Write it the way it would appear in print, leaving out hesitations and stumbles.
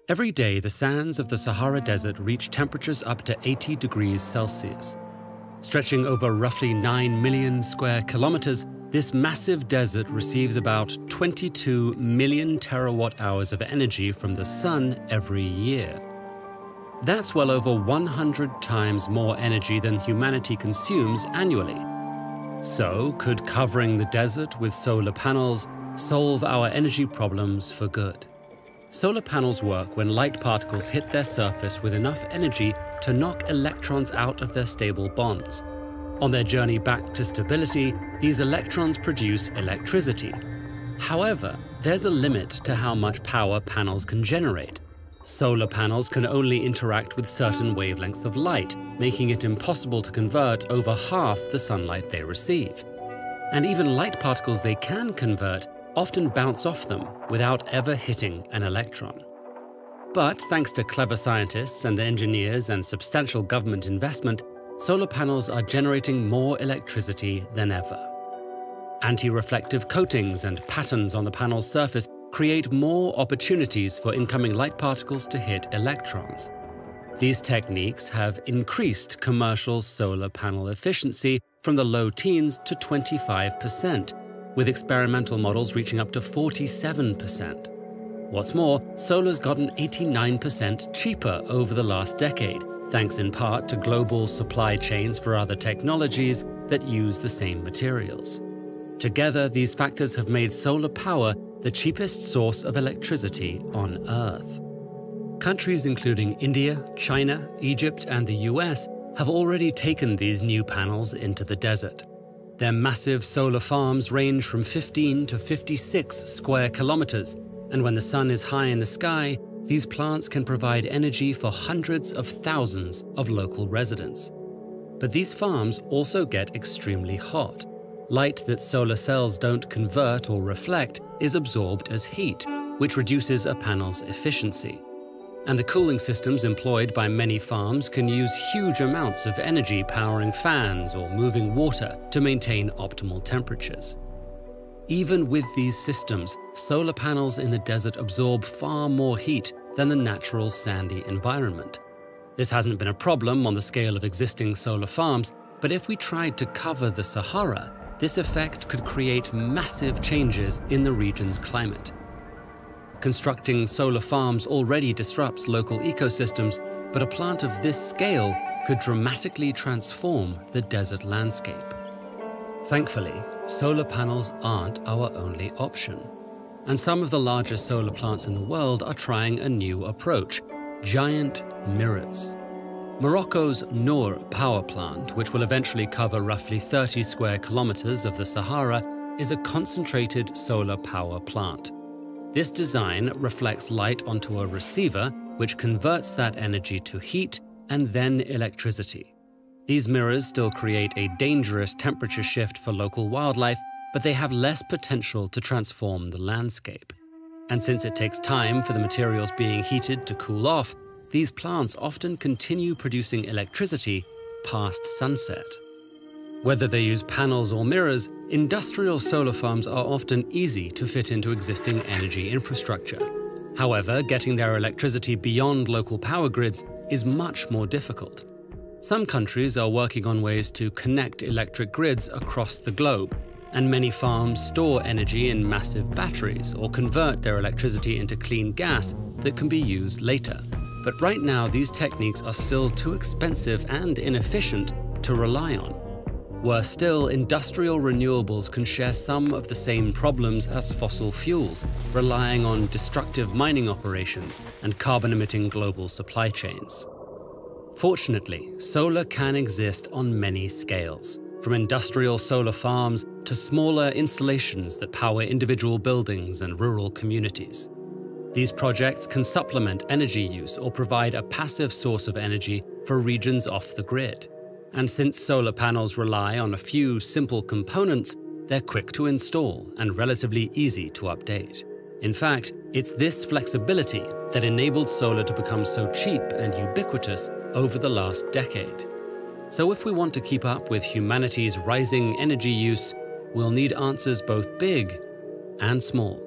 Every day, the sands of the Sahara Desert reach temperatures up to 80 degrees Celsius. Stretching over roughly 9 million square kilometers, this massive desert receives about 22 million terawatt-hours of energy from the sun every year. That's well over 100 times more energy than humanity consumes annually. So, could covering the desert with solar panels solve our energy problems for good? Solar panels work when light particles hit their surface with enough energy to knock electrons out of their stable bonds. On their journey back to stability, these electrons produce electricity. However, there's a limit to how much power panels can generate. Solar panels can only interact with certain wavelengths of light, making it impossible to convert over half the sunlight they receive. And even light particles they can convert often bounce off them without ever hitting an electron. But thanks to clever scientists and engineers and substantial government investment, solar panels are generating more electricity than ever. Anti-reflective coatings and patterns on the panel's surface create more opportunities for incoming light particles to hit electrons. These techniques have increased commercial solar panel efficiency from the low teens to 25%, with experimental models reaching up to 47%. What's more, solar's gotten 89% cheaper over the last decade, thanks in part to global supply chains for other technologies that use the same materials. Together, these factors have made solar power the cheapest source of electricity on Earth. Countries including India, China, Egypt, and the US have already taken these new panels into the desert. Their massive solar farms range from 15 to 56 square kilometers, and when the sun is high in the sky, these plants can provide energy for hundreds of thousands of local residents. But these farms also get extremely hot. Light that solar cells don't convert or reflect is absorbed as heat, which reduces a panel's efficiency. And the cooling systems employed by many farms can use huge amounts of energy powering fans or moving water to maintain optimal temperatures. Even with these systems, solar panels in the desert absorb far more heat than the natural sandy environment. This hasn't been a problem on the scale of existing solar farms, but if we tried to cover the Sahara, this effect could create massive changes in the region's climate. Constructing solar farms already disrupts local ecosystems, but a plant of this scale could dramatically transform the desert landscape. Thankfully, solar panels aren't our only option. And some of the largest solar plants in the world are trying a new approach: giant mirrors. Morocco's Noor power plant, which will eventually cover roughly 30 square kilometers of the Sahara, is a concentrated solar power plant. This design reflects light onto a receiver, which converts that energy to heat and then electricity. These mirrors still create a dangerous temperature shift for local wildlife, but they have less potential to transform the landscape. And since it takes time for the materials being heated to cool off, these plants often continue producing electricity past sunset. Whether they use panels or mirrors, industrial solar farms are often easy to fit into existing energy infrastructure. However, getting their electricity beyond local power grids is much more difficult. Some countries are working on ways to connect electric grids across the globe, and many farms store energy in massive batteries or convert their electricity into clean gas that can be used later. But right now, these techniques are still too expensive and inefficient to rely on. Worse still, industrial renewables can share some of the same problems as fossil fuels, relying on destructive mining operations and carbon-emitting global supply chains. Fortunately, solar can exist on many scales, from industrial solar farms to smaller installations that power individual buildings and rural communities. These projects can supplement energy use or provide a passive source of energy for regions off the grid. And since solar panels rely on a few simple components, they're quick to install and relatively easy to update. In fact, it's this flexibility that enabled solar to become so cheap and ubiquitous over the last decade. So if we want to keep up with humanity's rising energy use, we'll need answers both big and small.